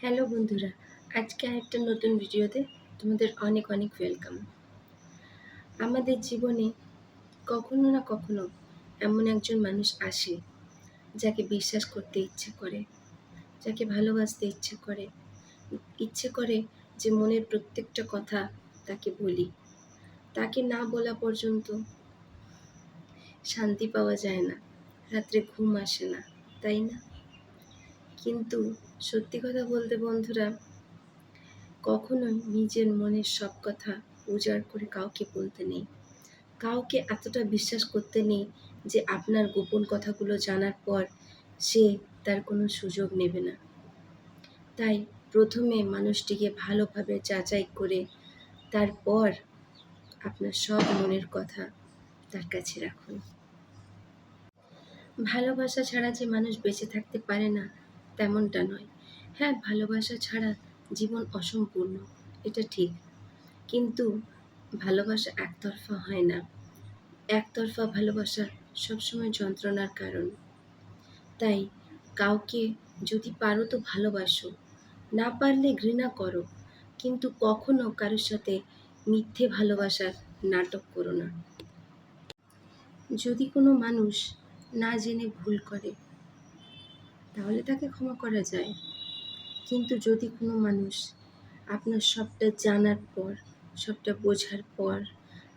Hello বন্ধুরা, আজকে আরেকটা নতুন ভিডিওতে তোমাদের অনেক অনেক ওয়েলকাম। আমাদের জীবনে কখনো না কখনো এমন একজন মানুষ আসে যাকে বিশ্বাস করতে ইচ্ছে করে, যাকে ভালোবাসতে ইচ্ছে করে যে মনের প্রত্যেকটা কথা তাকে বলি। তাকে না বলা পর্যন্ত শান্তি পাওয়া যায় না, রাত্রে ঘুম আসে না, তাই না? কিন্তু সত্যি কথা বলতে বন্ধুরা, কখনোই নিজের মনের সব কথা উজাড় করে কাউকে বলতে নেই। কাউকে এতটা বিশ্বাস করতে নেই যে আপনার গোপন কথাগুলো জানার পর সে তার কোনো সুযোগ নেবে না। তাই প্রথমে মানুষটিকে ভালোভাবে যাচাই করে তারপর আপনার সব মনের কথা তার কাছে রাখুন। ভালোবাসা ছাড়া যে মানুষ বেঁচে থাকতে পারে না তেমনটা নয়। হ্যাঁ, ভালোবাসা ছাড়া জীবন অসম্পূর্ণ, এটা ঠিক। কিন্তু ভালোবাসা একতরফা হয় না। একতরফা ভালোবাসা সবসময় যন্ত্রণার কারণ। তাই কাউকে যদি পারো তো ভালোবাসো, না পারলে ঘৃণা করো, কিন্তু কখনো কারোর সাথে মিথ্যে ভালোবাসার নাটক করো না। যদি কোনো মানুষ না জেনে ভুল করে তাহলে তাকে ক্ষমা করা যায়, কিন্তু যদি কোনো মানুষ আপনার সবটা জানার পর, সবটা বোঝার পর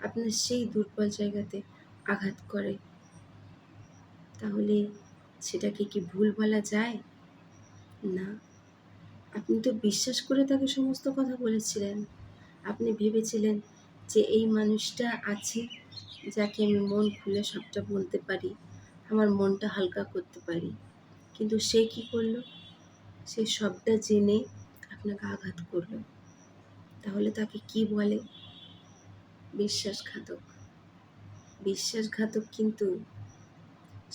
আপনার সেই দুর্বল জায়গাতে আঘাত করে, তাহলে সেটাকে কি ভুল বলা যায়? না। আপনি তো বিশ্বাস করে তাকে সমস্ত কথা বলেছিলেন। আপনি ভেবেছিলেন যে এই মানুষটা আছে যাকে আমি মন খুলে সবটা বলতে পারি, আমার মনটা হালকা করতে পারি। কিন্তু সে কি করল? সে সবটা জেনে আপনাকে আঘাত করল। তাহলে তাকে কি বলে? বিশ্বাসঘাতক। বিশ্বাসঘাতক কিন্তু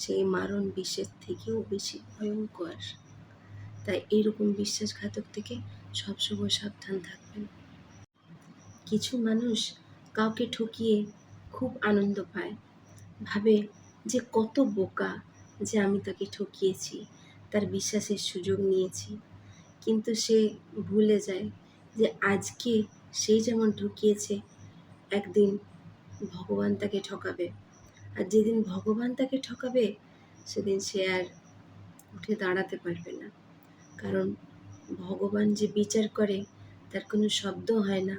সেই মারণ বিষের থেকেও বেশি ভয়ঙ্কর। তাই এইরকম বিশ্বাসঘাতক থেকে সবসময় সাবধান থাকবেন। কিছু মানুষ কাউকে ঠকিয়ে খুব আনন্দ পায়, ভাবে যে কত বোকা যে আমি তাকে ঠকিয়েছি, তার বিশ্বাসের সুযোগ নিয়েছি। কিন্তু সে ভুলে যায় যে আজকে সে যেমন ঠকিয়েছে, একদিন ভগবান তাকে ঠকাবে। আর যেদিন ভগবান তাকে ঠকাবে সেদিন সে আর উঠে দাঁড়াতে পারবে না। কারণ ভগবান যে বিচার করে তার কোনো শব্দ হয় না।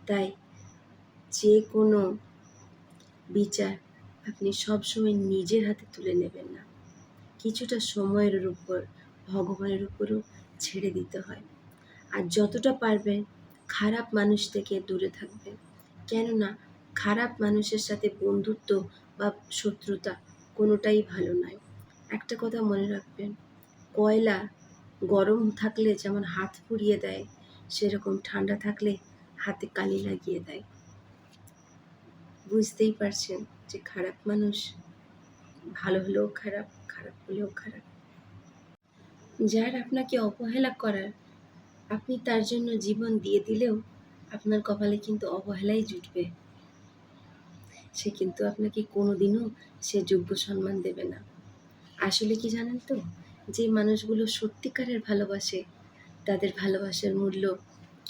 তাই যে কোনো বিচার আপনি সবসময় নিজের হাতে তুলে নেবেন না, কিছুটা সময়ের উপর ভগবানের উপরও ছেড়ে দিতে হয়। আর যতটা পারবেন খারাপ মানুষ থেকে দূরে থাকবেন, কেননা খারাপ মানুষের সাথে বন্ধুত্ব বা শত্রুতা কোনোটাই ভালো নয়। একটা কথা মনে রাখবেন, কয়লা গরম থাকলে যেমন হাত পুড়িয়ে দেয়, সেরকম ঠান্ডা থাকলে হাতে কালি লাগিয়ে দেয়। বুঝতেই পারছেন যে খারাপ মানুষ ভালো হলেও খারাপ, খারাপ হলেও খারাপ। যার আপনাকে অবহেলা করার, আপনি তার জন্য জীবন দিয়ে দিলেও আপনার কপালে কিন্তু অবহেলাই জুটবে। সে কিন্তু আপনাকে কোনোদিনও সে যোগ্য সম্মান দেবে না। আসলে কি জানেন তো, যে মানুষগুলো সত্যিকারের ভালোবাসে তাদের ভালোবাসার মূল্য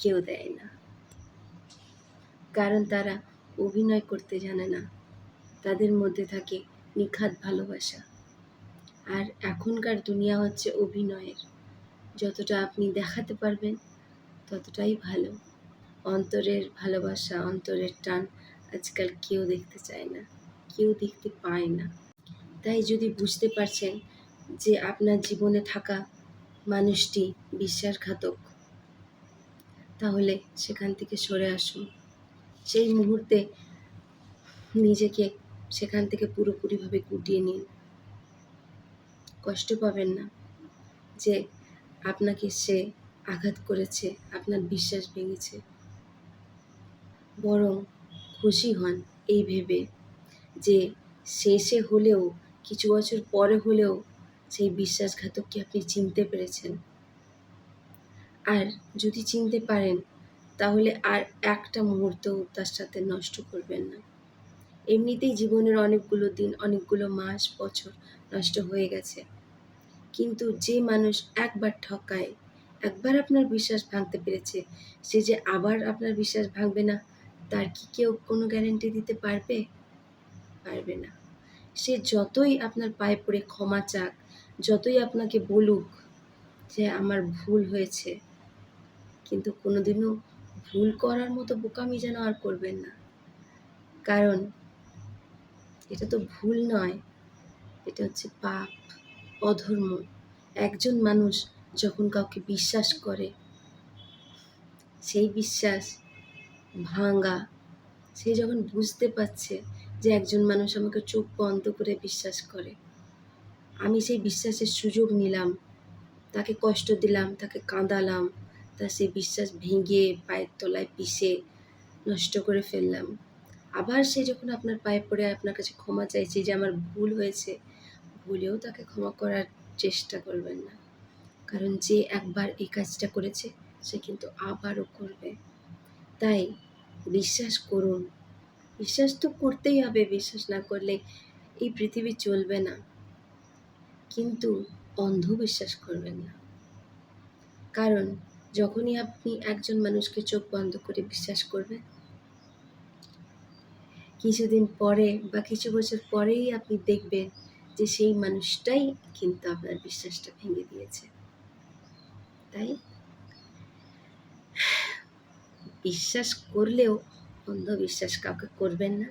কেউ দেয় না। কারণ তারা অভিনয় করতে জানে না, তাদের মধ্যে থাকে নিখাদ ভালোবাসা। আর এখনকার দুনিয়া হচ্ছে অভিনয়ের। যতটা আপনি দেখাতে পারবেন ততটাই ভালো। অন্তরের ভালোবাসা, অন্তরের টান আজকাল কেউ দেখতে চায় না, কেউ দেখতে পায় না। তাই যদি বুঝতে পারছেন যে আপনার জীবনে থাকা মানুষটি বিশ্বাসঘাতক, তাহলে সেখান থেকে সরে আসুন। সেই মুহূর্তে নিজেকে সেখান থেকে পুরোপুরিভাবে গুটিয়ে নিন। কষ্ট পাবেন না যে আপনাকে সে আঘাত করেছে, আপনার বিশ্বাস ভেঙেছে। বরং খুশি হন এই ভেবে যে শেষে হলেও, কিছু বছর পরে হলেও সেই বিশ্বাসঘাতককে আপনি চিনতে পেরেছেন। আর যদি চিনতে পারেন তাহলে আর একটা মুহূর্তও তার সাথে নষ্ট করবেন না। এমনিতেই জীবনের অনেকগুলো দিন, অনেকগুলো মাস, বছর নষ্ট হয়ে গেছে। কিন্তু যে মানুষ একবার ঠকায়, একবার আপনার বিশ্বাস ভাঙতে পেরেছে, সে যে আবার আপনার বিশ্বাস ভাঙবে না, তার কি কেউ কোনো গ্যারান্টি দিতে পারবে? পারবে না। সে যতই আপনার পায়ে পড়ে ক্ষমা চাক, যতই আপনাকে বলুক যে আমার ভুল হয়েছে, কিন্তু কোনোদিনও ভুল করার মতো বোকামি যেন আর করবেন না। কারণ এটা তো ভুল নয়, এটা হচ্ছে পাপ, অধর্ম। একজন মানুষ যখন কাউকে বিশ্বাস করে, সেই বিশ্বাস ভাঙা, সে যখন বুঝতে পারছে যে একজন মানুষ আমাকে চোখ বন্ধ করে বিশ্বাস করে, আমি সেই বিশ্বাসের সুযোগ নিলাম, তাকে কষ্ট দিলাম, তাকে কাঁদালাম, তার সেই বিশ্বাস ভেঙে পায়ের তলায় পিষে নষ্ট করে ফেললাম। আবার সে যখন আপনার পায়ে পড়ে আপনার কাছে ক্ষমা চাইছে যে আমার ভুল হয়েছে, ভুলেও তাকে ক্ষমা করার চেষ্টা করবেন না। কারণ যে একবার এই কাজটা করেছে, সে কিন্তু আবারও করবে। তাই বিশ্বাস করুন। বিশ্বাস তো করতেই হবে, বিশ্বাস না করলে এই পৃথিবী চলবে না। কিন্তু অন্ধবিশ্বাস করবেন না। কারণ যখনই আপনি একজন মানুষকে চোখ বন্ধ করে বিশ্বাস করবেন, কিছুদিন পরে বা কিছু বছর পরেই আপনি দেখবেন যে সেই মানুষটাই কিন্তু আপনার বিশ্বাসটা ভেঙে দিয়েছে। তাই বিশ্বাস করলেও অন্ধবিশ্বাস কাউকে করবেন না।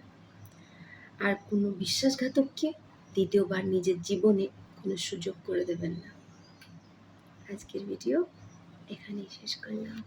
আর কোনো বিশ্বাসঘাতককে দ্বিতীয়বার নিজের জীবনে কোনো সুযোগ করে দেবেন না। আজকের ভিডিও এখানেই শেষ করলাম।